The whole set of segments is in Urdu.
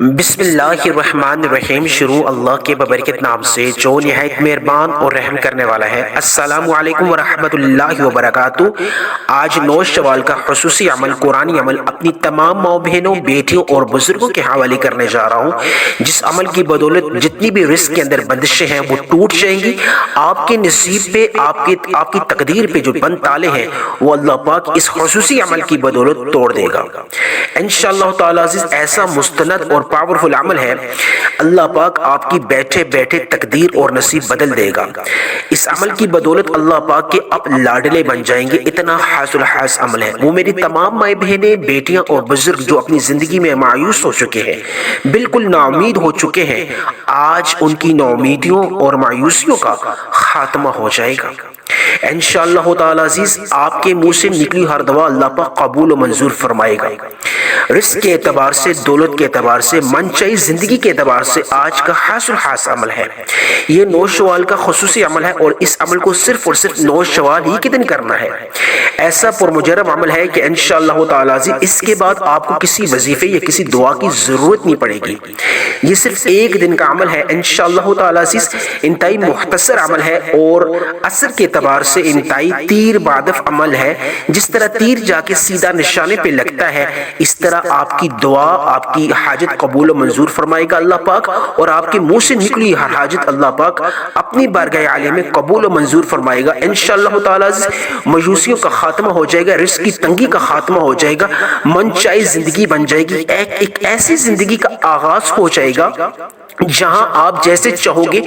بسم اللہ الرحمن الرحیم۔ شروع اللہ کے ببرکت نام سے جو نہایت مہربان اور رحم کرنے والا ہے۔ السلام علیکم ورحمۃ اللہ وبرکاتہ۔ آج 9 شوال کا خصوصی عمل، قرآنی عمل اپنی تمام ماؤں بہنوں، بیٹیوں اور بزرگوں کے حوالے کرنے جا رہا ہوں، جس عمل کی بدولت جتنی بھی رزق کے اندر بندشیں ہیں وہ ٹوٹ جائیں گی۔ آپ کے نصیب پہ، آپ کی تقدیر پہ جو بند تالے ہیں وہ اللہ پاک اس خصوصی عمل کی بدولت توڑ دے گا انشاءاللہ تعالیٰ عزیز۔ ایسا مستند اور پاورفل عمل ہے، اللہ پاک آپ کی بیٹھے بیٹھے تقدیر اور نصیب بدل دے گا۔ اس عمل کی بدولت اللہ پاک کے اب لاڈلے بن جائیں گے، اتنا خاص الخاص عمل ہے۔ وہ میری تمام مائیں بہنیں، بیٹیاں اور بزرگ جو اپنی زندگی میں مایوس ہو چکے ہیں، بالکل نا امید ہو چکے ہیں، آج ان کی نا امیدیوں اور مایوسیوں کا خاتمہ ہو جائے گا انشاءاللہ تعالیٰ عزیز۔ آپ کے منہ سے نکلی ہر دعا اللہ پاک قبول و منظور فرمائے گا۔ رزق کے اعتبار سے، دولت کے اعتبار سے، منچائی زندگی کے اعتبار سے آج کا خاص الخاص عمل ہے۔ یہ 9 شوال کا خصوصی عمل ہے اور اس عمل کو صرف اور صرف 9 شوال ہی کے دن کرنا ہے۔ ایسا پرمجرب عمل ہے کہ انشاءاللہ تعالیٰ عزیز اس کے بعد آپ کو کسی وظیفے یا کسی دعا کی ضرورت نہیں پڑے گی۔ یہ صرف ایک دن کا عمل ہے انشاءاللہ تعالیٰ عزیز۔ انتہائی مختصر عمل ہے اور اثر کے اعتبار سے انتہائی تیر بادف عمل ہے۔ جس طرح تیر جا کے سیدھا نشانے پہ لگتا ہے، اس طرح آپ کی دعا، آپ کی حاجت قبول و منظور فرمائے گا اللہ پاک، اور آپ کے منہ سے نکلی ہر حاجت اللہ پاک اپنی بارگاہ عالیہ میں قبول و منظور فرمائے گا انشاءاللہ تعالیٰ عزیز۔ مایوسیوں کا خاتمہ ہو جائے گا، رزق کی تنگی کا خاتمہ ہو جائے گا، من چاہی زندگی بن جائے گی۔ ایک ایسی زندگی کا آغاز ہو جائے گا جہاں آپ جیسے چاہو گے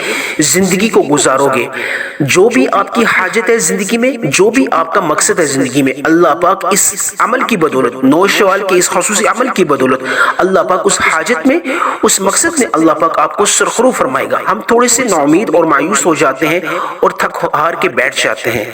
زندگی کو گزارو گے۔ جو بھی آپ کی حاجت ہے زندگی میں، جو بھی آپ کا مقصد ہے زندگی میں، اللہ پاک اس عمل کی بدولت، 9 شوال کے اس خصوصی عمل کی بدولت اللہ پاک اس حاجت میں، اس مقصد میں اللہ پاک آپ کو سرخرو فرمائے گا۔ ہم تھوڑے سے ناامید اور مایوس ہو جاتے ہیں اور تھک ہار کے بیٹھ جاتے ہیں۔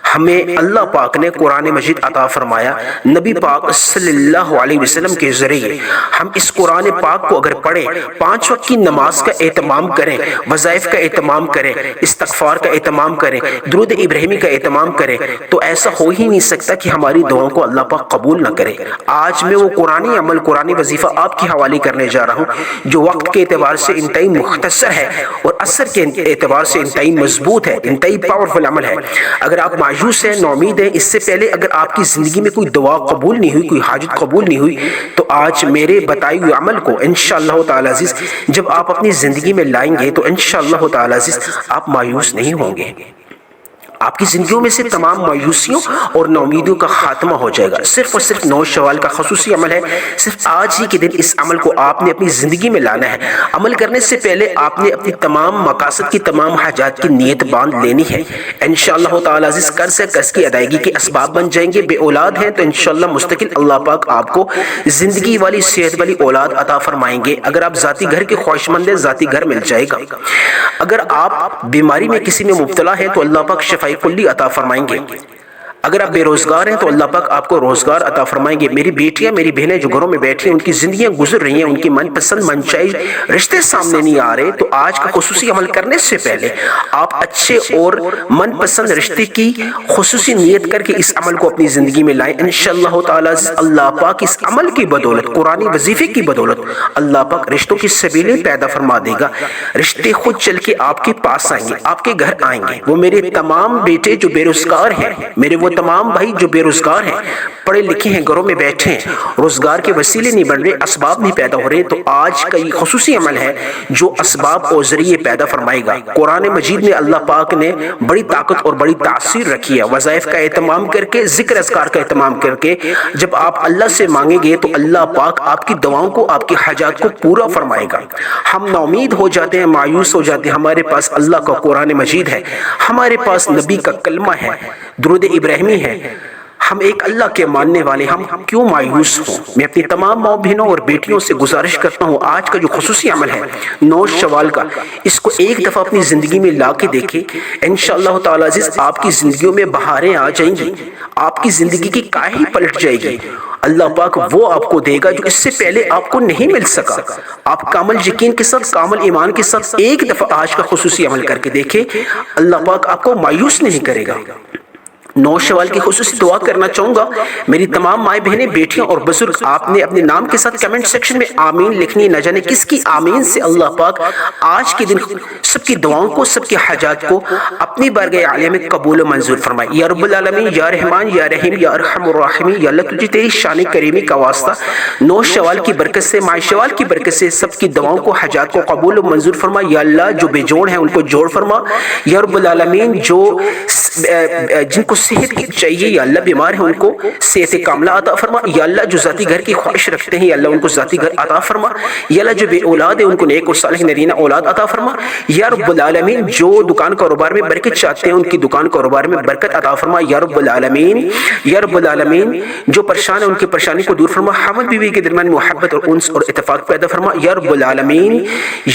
ہمیں اللہ پاک نے قرآن مجید عطا فرمایا، نبی پاک صلی اللہ علیہ وسلم کے ذریعے ہم اس قرآن پاک کو اگر پڑھیں، 5 وقت کی نماز کا اہتمام کریں، وظائف کا اہتمام کریں، استغفار کا اہتمام کریں، درود ابراہیمی کا اہتمام کریں، تو ایسا ہو ہی نہیں سکتا کہ ہماری دعاؤں کو اللہ پاک قبول نہ کرے۔ آج میں وہ قرآنی عمل، قرآنی وظیفہ آپ کے حوالے کرنے جا رہا ہوں جو وقت کے اعتبار سے انتہائی مختصر ہے اور اثر کے اعتبار سے انتہائی مضبوط ہے، انتہائی پاورفل عمل ہے۔ اگر آپ مایوس ہے، نومید ہے، اس سے پہلے اگر آپ کی زندگی میں کوئی دعا قبول نہیں ہوئی، کوئی حاجت قبول نہیں ہوئی، تو آج میرے بتائے ہوئے عمل کو انشاءاللہ تعالیٰ عزیز جب آپ اپنی زندگی میں لائیں گے تو انشاءاللہ تعالیٰ عزیز آپ مایوس نہیں ہوں گے۔ آپ کی زندگیوں میں سے تمام مایوسیوں اور ناامیدیوں کا خاتمہ ہو جائے گا۔ صرف اور صرف 9 شوال کا خصوصی عمل ہے، صرف آج ہی کے دن اس عمل کو آپ نے اپنی زندگی میں لانا ہے۔ عمل کرنے سے پہلے آپ نے اپنی تمام مقاصد کی، تمام حاجات کی نیت باندھ لینی ہے انشاءاللہ تعالیٰ عزیز۔ قرض سے قرض کی ادائیگی کے اسباب بن جائیں گے۔ بے اولاد ہیں تو انشاءاللہ مستقل اللہ پاک آپ کو زندگی والی، صحت والی اولاد عطا فرمائیں گے۔ اگر آپ ذاتی گھر کے خواہشمند ہیں، ذاتی گھر مل جائے گا۔ اگر آپ بیماری میں کسی میں مبتلا ہے تو اللہ پاک شفاء کلی عطا فرمائیں گے۔ اگر آپ بے روزگار ہیں تو اللہ پاک آپ کو روزگار عطا فرمائیں گے۔ میری بیٹیاں، میری بہنیں جو گھروں میں بیٹھی ہیں، ان کی زندگیاں گزر رہی ہیں، ان کی من پسند منچائی رشتے سامنے نہیں آ رہے، تو آج کا خصوصی عمل کرنے سے پہلے آپ اچھے اور من پسند رشتے کی خصوصی نیت کر کے اس عمل کو اپنی زندگی میں لائیں انشاءاللہ تعالیٰ عزیز۔ اللہ پاک اس عمل کی بدولت، قرآنی وظیفے کی بدولت اللہ پاک رشتوں کی سبیلیں پیدا فرما دے گا۔ رشتے خود چل کے آپ کے پاس آئیں گے، آپ کے گھر آئیں گے۔ وہ میرے تمام بیٹے جو بے روزگار ہیں، میرے وہ تمام بھائی جو بے روزگار ہیں، پڑھے لکھے ہیں، گھروں میں بیٹھے ہیں، روزگار کے وسیلے نہیں بن رہے، اسباب نہیں پیدا ہو رہے، تو آج کا یہ خصوصی عمل ہے جو اسباب اور ذریعے پیدا فرمائے گا۔ قرآن مجید میں اللہ پاک نے بڑی طاقت اور بڑی تاثیر رکھی ہے۔ وظائف کا اہتمام کر کے، ذکر اذکار کا اہتمام کر کے جب آپ اللہ سے مانگیں گے تو اللہ پاک آپ کی دعاؤں کو، آپ کی حاجات کو پورا فرمائے گا۔ ہم نا امید ہو جاتے ہیں، مایوس ہو جاتے ہیں، ہمارے پاس اللہ کا قرآن مجید ہے، ہمارے پاس نبی کا کلمہ ہے، درود ابراہیمی ہے، ہم ایک اللہ کے ماننے والے، ہم کیوں مایوس ہوں؟ میں اپنی تمام ماں بہنوں اور بیٹیوں سے گزارش کرتا ہوں، آج کا جو خصوصی عمل ہے 9 شوال کا، اس کو ایک دفعہ اپنی زندگی میں لا کے دیکھیں انشاءاللہ تعالیٰ عزیز۔ آپ کی زندگیوں میں بہاریں آ جائیں گی، آپ کی زندگی کی کاہی پلٹ جائے گی۔ اللہ پاک وہ آپ کو دے گا جو اس سے پہلے آپ کو نہیں مل سکا۔ آپ کامل یقین کے ساتھ، کامل ایمان کے ساتھ ایک دفعہ آج کا خصوصی عمل کر کے دیکھیں، اللہ پاک آپ کو مایوس نہیں کرے گا۔ نوشوال کی خصوصی دعا کرنا چاہوں گا۔ میری تمام مائیں بہنیں، بیٹیاں اور بزرگ، آپ نے اپنے نام کے ساتھ کمنٹ سیکشن میں آمین لکھنی ہے۔ نہ جانے کس کی آمین سے اللہ پاک آج کے دن سب کی دعاؤں کو، سب کے حاجات کو اپنی بارگاہ عالیہ میں قبول و منظور فرمائے۔ یا رب العالمین، یا رحمان، یا رحیم، یا ارحم الراحمین، یا اللہ تجھے تیری شان کریمی کا واسطہ نوشوال کی برکت سے، ماہ شوال کی برکت سے سب کی دعاؤں کو، حاجات کو قبول و منظور فرما۔ یا اللہ جو بے جوڑ ہیں ان کو جوڑ فرما۔ یا رب العالمین جو جن کو صحت چاہیے، یا اللہ بیمار ہیں ان کو صحت کاملہ عطا فرما۔ یا اللہ جو ذاتی گھر کی خواہش رکھتے ہیں، یا اللہ ان کو ذاتی گھر عطا فرما۔ یا اللہ جو بے اولاد ہیں ان کو نیک اور صالح نرینہ اولاد عطا فرما۔ یا رب العالمین جو دکان کاروبار میں برکت چاہتے ہیں ان کی دکان کاروبار میں برکت عطا فرما۔ یا رب العالمین، یا رب العالمین جو پریشان ہیں ان کی پریشانی کو دور فرما۔ حمد بیوی کے درمیان محبت اور انس اور اتفاق پیدا فرما۔ یا رب العالمین،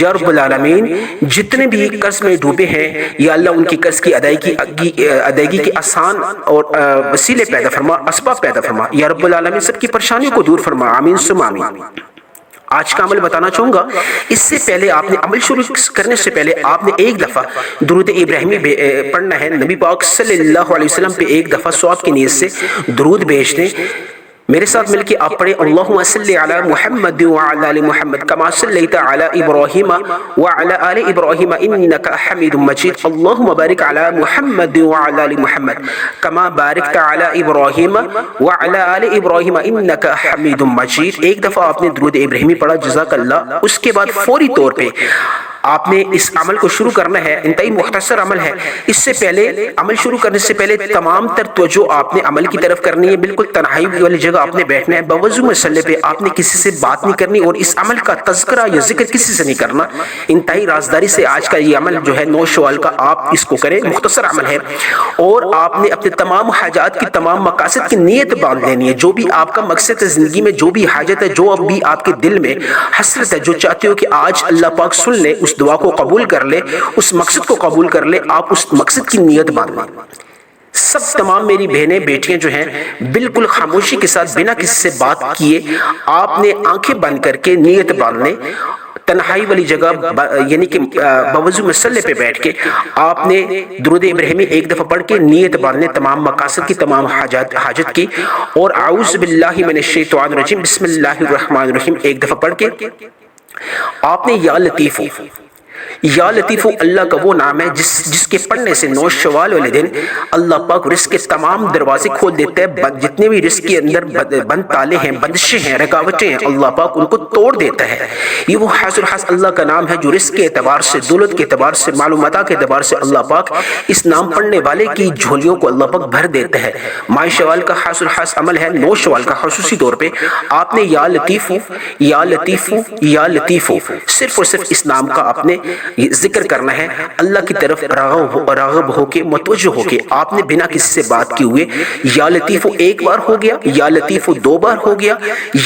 یا رب العالمین جتنے بھی قرض میں ڈوبے ہیں یا اللہ ان کی قرض کی ادائیگی کے آسان اور وسیلے پیدا فرما، اسباب پیدا فرما۔ یا رب العالمین سب کی پریشانیوں کو دور فرما، آمین ثم آمین۔ آج کا عمل بتانا چاہوں گا، اس سے پہلے آپ نے عمل شروع کرنے سے پہلے آپ نے ایک دفعہ درود ابراہیمی پڑھنا ہے۔ نبی پاک صلی اللہ علیہ وسلم پہ ایک دفعہ ثواب کی نیت سے درود بھیج دیں۔ میرے ساتھ مل کے آپ پڑھیں، اللہم صلی علی محمد وعلی آل محمد کما صلیت علی ابراہیم وعلی آل ابراہیم انک حمید مجید، اللہم بارک علی محمد وعلی آل محمد کما بارکت علی ابراہیم وعلی آل ابراہیم انک حمید مجید۔ ایک دفعہ آپ نے درود ابراہیمی پڑھا، جزاک اللہ۔ اس کے بعد فوری طور پہ آپ نے اس عمل کو شروع کرنا ہے، انتہائی مختصر عمل ہے۔ اس سے پہلے عمل شروع کرنے سے پہلے تمام تر توجہ آپ نے عمل کی طرف کرنی ہے۔ بالکل تنہائی والی جگہ آپ نے بیٹھنا ہے، بوضو مسئلے پہ آپ نے کسی سے بات نہیں کرنی اور اس عمل کا تذکرہ یا ذکر کسی سے نہیں کرنا۔ انتہائی رازداری سے آج کا یہ عمل جو ہے نوشوال کا آپ اس کو کریں، مختصر عمل ہے۔ اور آپ نے اپنے تمام حاجات کی، تمام مقاصد کی نیت باندھ لینی ہے۔ جو بھی آپ کا مقصد ہے زندگی میں، جو بھی حاجت ہے، جو اب بھی آپ کے دل میں حسرت ہے، جو چاہتے ہو کہ آج اللہ پاک سن لے، اس دعا کو قبول کر لے، اس مقصد کو قبول کر لے، آپ اس مقصد کی نیت باندھ لیں۔ سب تمام میری بہنیں بیٹیاں جو ہیں بالکل خاموشی کے ساتھ بنا کسی سے بات کیے آپ نے آنکھیں بند کر کے نیت باندھ لیں۔ تنہائی والی جگہ یعنی کہ بوضو مسئلے پہ بیٹھ کے آپ نے درود ابراہیمی ایک دفعہ پڑھ کے نیت باندھنے، تمام مقاصد کی، تمام حاجت کی، اور اعوذ باللہ من الشیطان الرجیم بسم اللہ الرحمن الرحیم ایک دفعہ پڑھ کے آپ نے یا لطیف، یا لطیف اللہ کا وہ نام ہے جس کے پڑھنے سے نوشوال والے دن اللہ پاک رزق کے تمام دروازے کھول دیتے ہیں۔ جتنے بھی رزق کے اندر بند تالے ہیں، بندشیں ہیں، رکاوٹیں ہیں، اللہ پاک ان کو توڑ دیتا ہے۔ یہ وہ حاصل اللہ کا نام ہے جو رزق کے اعتبار سے، دولت کے اعتبار سے، معلومات کے اعتبار سے اللہ پاک اس نام پڑھنے والے کی جھولیوں کو اللہ پاک بھر دیتا ہے۔ ماہ شوال کا حاصل عمل ہے، نوشوال کا خصوصی طور پہ آپ نے یا لطیف، یا لطیف، یا لطیف صرف اور صرف اس نام کا آپ نے ذکر کرنا ہے۔ اللہ کی طرف راغب ہو کے، متوجہ ہو کے آپ نے بنا کسی سے بات کیے ہوئے یا لطیف ایک بار ہو گیا، یا لطیف دو بار ہو گیا،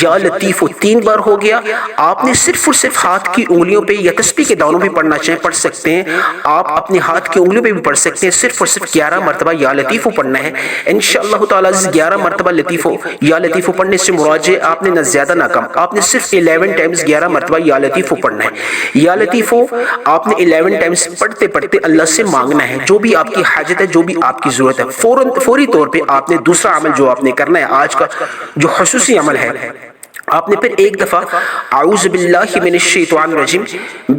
یا لطیف تین بار ہو گیا۔ آپ نے صرف اور صرف ہاتھ کی انگلیوں پہ یا تسبیح کے دانوں پہ پڑھنا چاہیں پڑھ سکتے ہیں، آپ اپنے ہاتھ کی انگلیوں پہ بھی پڑھ سکتے ہیں۔ صرف اور صرف 11 مرتبہ یا لطیف پڑھنا ہے انشاءاللہ تعالیٰ۔ 11 مرتبہ لطیف یا لطیف پڑھنے سے مراد ہے آپ نے نہ زیادہ نہ کم، آپ نے صرف 11 ٹائمز 11 مرتبہ یا لطیف پڑھنا ہے۔ یا لطیف آپ نے 11 ٹائمز پڑھتے پڑھتے اللہ سے مانگنا ہے جو بھی آپ کی حاجت ہے، جو بھی آپ کی ضرورت ہے۔ فوری طور پہ آپ نے دوسرا عمل جو آپ نے کرنا ہے، آج کا جو خصوصی عمل ہے، آپ نے پھر ایک دفعہ اعوذ باللہ من الشیطان الرجیم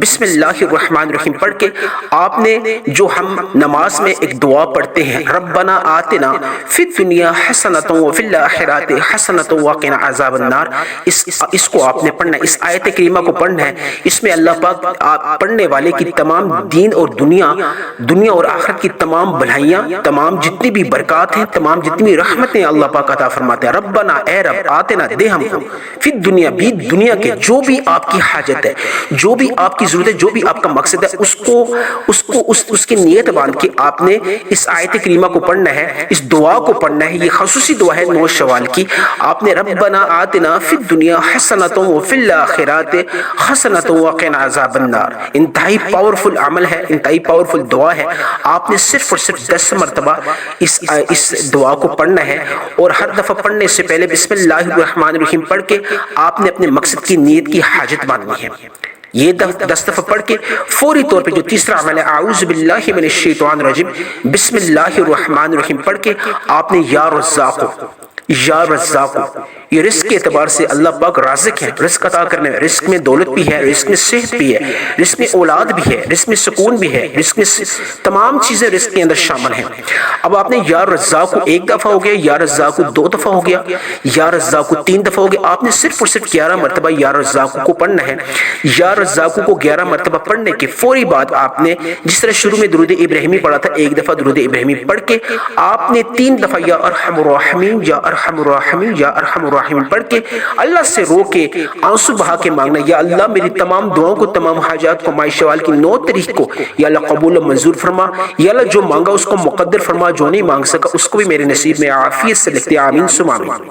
بسم اللہ الرحمن الرحیم پڑھ کے آپ نے جو ہم نماز میں ایک دعا پڑھتے ہیں، ربنا آتنا فی الدنیا حسنۃ وفی الآخرۃ حسنۃ وقنا عذاب النار، اس کو آپ نے پڑھنا ہے، اس آیت کریمہ کو پڑھنا ہے۔ اس میں اللہ پاک پڑھنے والے کی تمام دین اور دنیا اور آخرت کی تمام بھلائیاں، تمام جتنی بھی برکات ہیں، تمام جتنی بھی رحمتیں اللہ پاک عطا فرماتے ہیں۔ ربنا اے رب آتنا دے ہم کو فی دنیا بھی دنیا کے جو بھی آپ کی حاجت ہے، جو بھی آپ کی ضرورت ہے، جو بھی آپ کا مقصد ہے، اس کی نیت باندھ کے آپ نے اس آیت کریمہ کو پڑھنا ہے، اس دعا کو پڑھنا ہے۔ یہ خصوصی دعا ہے نوشوال کی۔ آپ نے ربنا آتنا فی الدنیا حسنۃ وفی الآخرۃ حسنۃ وقنا عذاب النار، انتہائی پاورفل عمل ہے، انتہائی پاورفل دعا ہے۔ آپ نے صرف اور صرف 10 مرتبہ اس دعا کو پڑھنا ہے، اور ہر دفعہ پڑھنے سے پہلے بسم اللہ الرحمن الرحیم پڑھ کے آپ نے اپنے مقصد کی نیت کی حاجت باندھنی ہے۔ یہ 10 دفعہ پڑھ کے فوری طور پہ جو تیسرا عمل ہے اعوذ باللہ من الشیطان الرجیم بسم اللہ الرحمن الرحیم پڑھ کے آپ نے یا رزاق یہ رزق کے اعتبار سے اللہ پاک رازق ہے، رزق عطا کرنے میں، رزق میں دولت بھی ہے، رزق میں صحت بھی ہے، رزق میں اولاد بھی ہے، رزق میں سکون بھی ہے، رزق میں تمام چیزیں رزق کے اندر شامل ہیں۔ اب آپ نے یا رزاق کو 1 دفعہ ہو گیا، یا رزاق کو 2 دفعہ ہو گیا، یا رزاق کو 3 دفعہ ہو گیا، آپ نے صرف اور صرف 11 مرتبہ یا رزاق کو پڑھنا ہے۔ یا رزاق کو 11 مرتبہ پڑھنے کے فوری بعد آپ نے جس طرح شروع میں درود ابراہیمی پڑھا تھا، 1 دفعہ درود ابراہیمی پڑھ کے آپ نے 3 دفعہ یا ارحم الراحمین یا ارحم الراحمین یا ارحم الراحمین پڑھ کے اللہ سے رو کے آنسو بہا کے مانگنا، یا اللہ میری تمام دعاؤں کو، تمام حاجات کو، ماہ شوال کی 9 تاریخ کو یا اللہ قبول و منظور فرما، یا اللہ جو مانگا اس کو مقدر فرما، جو نہیں مانگ سکا اس کو بھی میرے نصیب میں عافیت سے لکھتے آمین ثم آمین۔